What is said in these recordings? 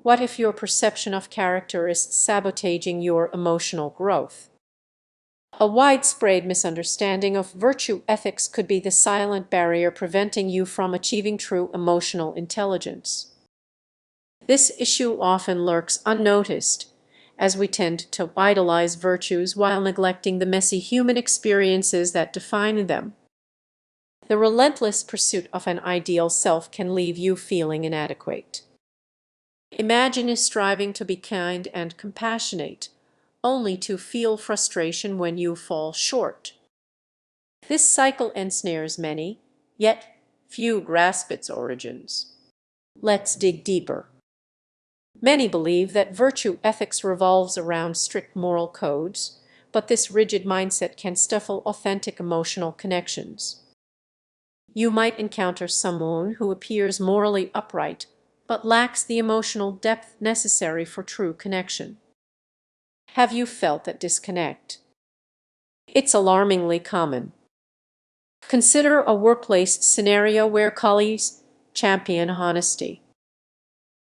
What if your perception of character is sabotaging your emotional growth? A widespread misunderstanding of virtue ethics could be the silent barrier preventing you from achieving true emotional intelligence. This issue often lurks unnoticed, as we tend to idolize virtues while neglecting the messy human experiences that define them. The relentless pursuit of an ideal self can leave you feeling inadequate. Imagine striving to be kind and compassionate, only to feel frustration when you fall short. This cycle ensnares many, yet few grasp its origins. Let's dig deeper. Many believe that virtue ethics revolves around strict moral codes, but this rigid mindset can stifle authentic emotional connections. You might encounter someone who appears morally upright, but lacks the emotional depth necessary for true connection. Have you felt that disconnect? It's alarmingly common. Consider a workplace scenario where colleagues champion honesty.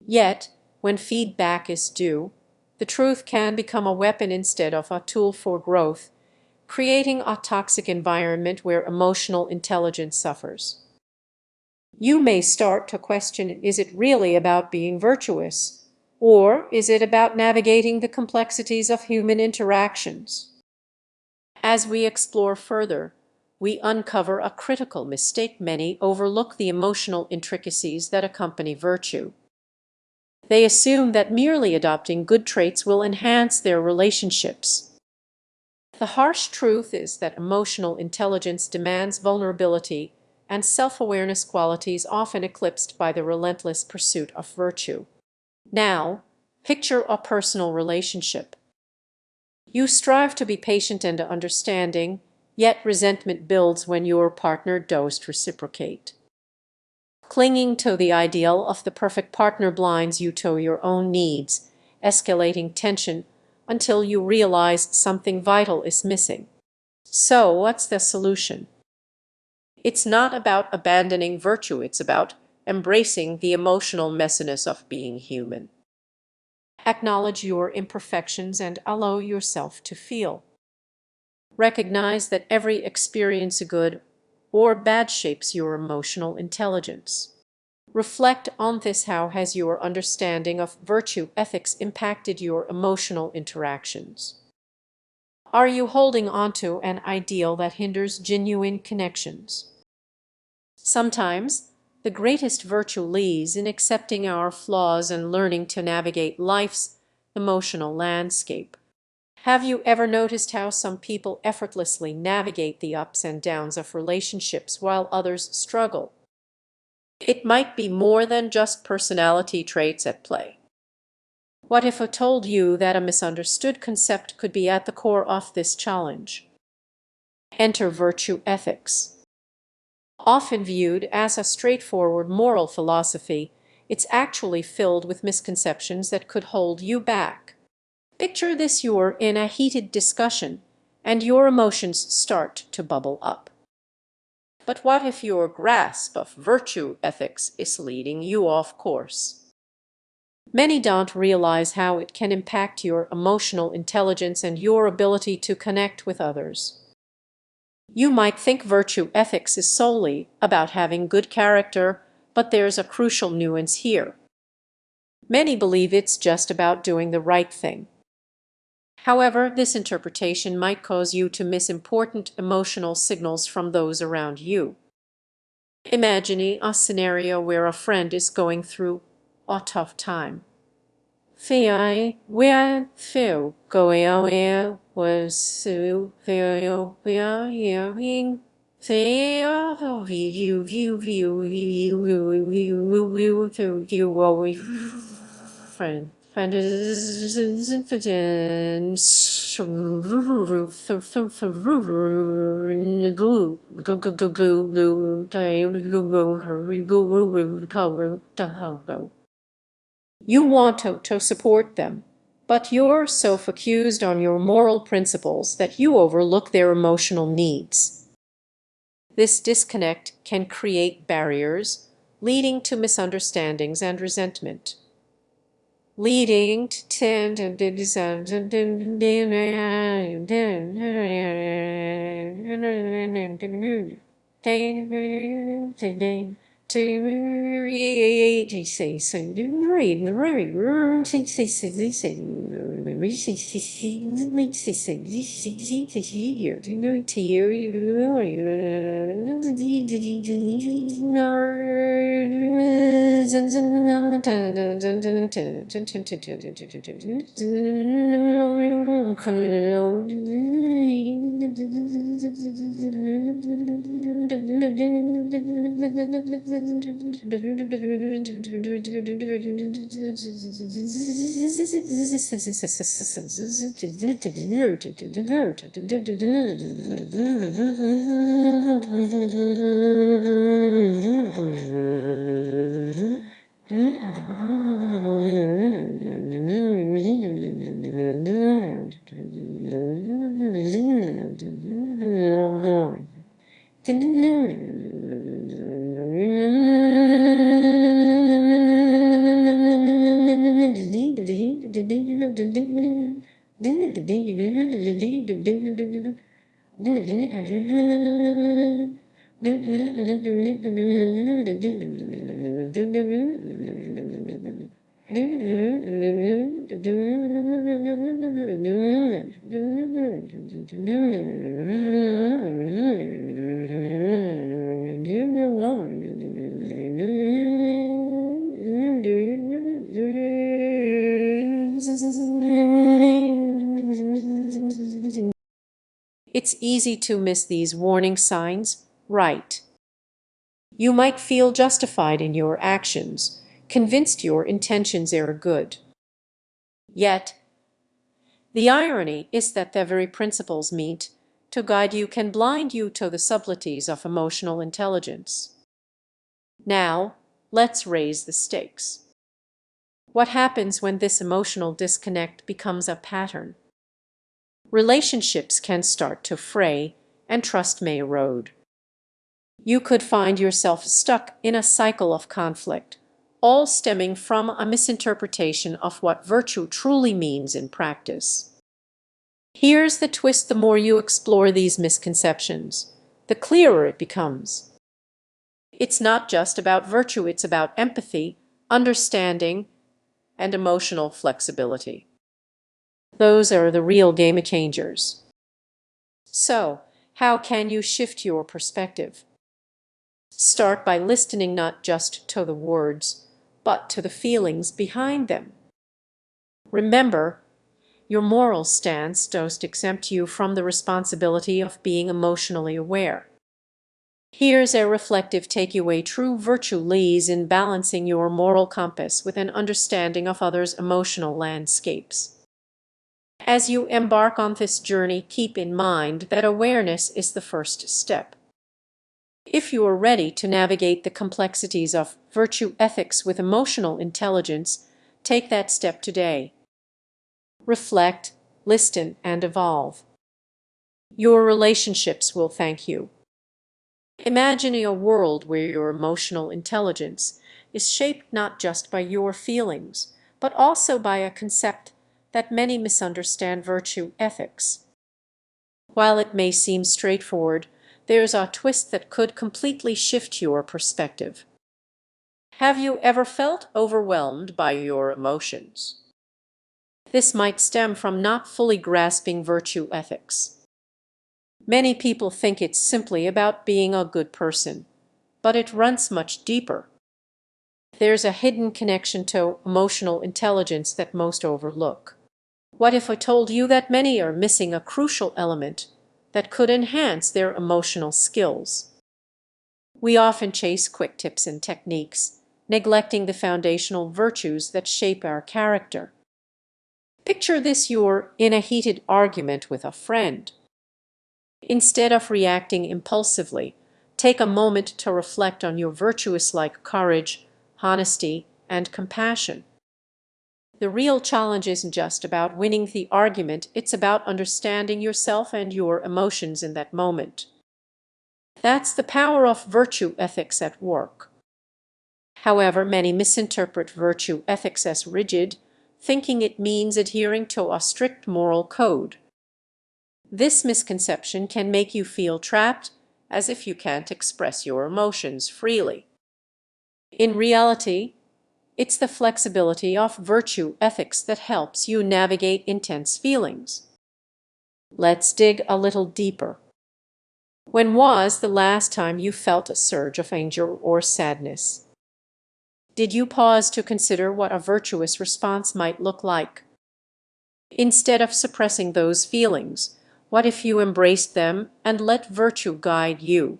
Yet, when feedback is due, the truth can become a weapon instead of a tool for growth, creating a toxic environment where emotional intelligence suffers. You may start to question, is it really about being virtuous? Or is it about navigating the complexities of human interactions? As we explore further, we uncover a critical mistake: many overlook the emotional intricacies that accompany virtue. They assume that merely adopting good traits will enhance their relationships. The harsh truth is that emotional intelligence demands vulnerability and self-awareness, qualities often eclipsed by the relentless pursuit of virtue. Now, picture a personal relationship. You strive to be patient and understanding, yet resentment builds when your partner doesn't reciprocate. Clinging to the ideal of the perfect partner blinds you to your own needs, escalating tension until you realize something vital is missing. So, what's the solution? It's not about abandoning virtue, it's about embracing the emotional messiness of being human. Acknowledge your imperfections and allow yourself to feel. Recognize that every experience, good or bad, shapes your emotional intelligence. Reflect on this. How has your understanding of virtue ethics impacted your emotional interactions? Are you holding on to an ideal that hinders genuine connections? Sometimes, the greatest virtue lies in accepting our flaws and learning to navigate life's emotional landscape. Have you ever noticed how some people effortlessly navigate the ups and downs of relationships while others struggle? It might be more than just personality traits at play. What if I told you that a misunderstood concept could be at the core of this challenge? Enter virtue ethics. Often viewed as a straightforward moral philosophy, it's actually filled with misconceptions that could hold you back. Picture this: you're in a heated discussion, and your emotions start to bubble up. But what if your grasp of virtue ethics is leading you off course? Many don't realize how it can impact your emotional intelligence and your ability to connect with others. You might think virtue ethics is solely about having good character, but there's a crucial nuance here. Many believe it's just about doing the right thing. However, this interpretation might cause you to miss important emotional signals from those around you. Imagine a scenario where a friend is going through a tough time. Fi where feel going where was so very hearing say you always friend you want to support them, but you're so focused on your moral principles that you overlook their emotional needs. This disconnect can create barriers, leading to misunderstandings and resentment. leading to It's easy to miss these warning signs, right? You might feel justified in your actions, convinced your intentions are good. Yet, the irony is that the very principles meet to guide you can blind you to the subtleties of emotional intelligence. Now, let's raise the stakes. What happens when this emotional disconnect becomes a pattern? Relationships can start to fray, and trust may erode. You could find yourself stuck in a cycle of conflict, all stemming from a misinterpretation of what virtue truly means in practice. Here's the twist: the more you explore these misconceptions, the clearer it becomes. It's not just about virtue, it's about empathy, understanding, and emotional flexibility. Those are the real game changers. So, how can you shift your perspective? Start by listening not just to the words, but to the feelings behind them. Remember, your moral stance doesn't exempt you from the responsibility of being emotionally aware. Here's a reflective takeaway: true virtue lies in balancing your moral compass with an understanding of others' emotional landscapes. As you embark on this journey, keep in mind that awareness is the first step. If you are ready to navigate the complexities of virtue ethics with emotional intelligence, take that step today. Reflect, listen, and evolve. Your relationships will thank you. Imagining a world where your emotional intelligence is shaped not just by your feelings, but also by a concept that many misunderstand: virtue ethics. While it may seem straightforward, there's a twist that could completely shift your perspective. Have you ever felt overwhelmed by your emotions? This might stem from not fully grasping virtue ethics. Many people think it's simply about being a good person, but it runs much deeper. There's a hidden connection to emotional intelligence that most overlook. What if I told you that many are missing a crucial element that could enhance their emotional skills? We often chase quick tips and techniques, neglecting the foundational virtues that shape our character. Picture this: you're in a heated argument with a friend. Instead of reacting impulsively, take a moment to reflect on your virtues like courage, honesty, and compassion. The real challenge isn't just about winning the argument, it's about understanding yourself and your emotions in that moment. That's the power of virtue ethics at work. However, many misinterpret virtue ethics as rigid, thinking it means adhering to a strict moral code. This misconception can make you feel trapped, as if you can't express your emotions freely. In reality, it's the flexibility of virtue ethics that helps you navigate intense feelings. Let's dig a little deeper. When was the last time you felt a surge of anger or sadness? Did you pause to consider what a virtuous response might look like? Instead of suppressing those feelings, what if you embraced them and let virtue guide you?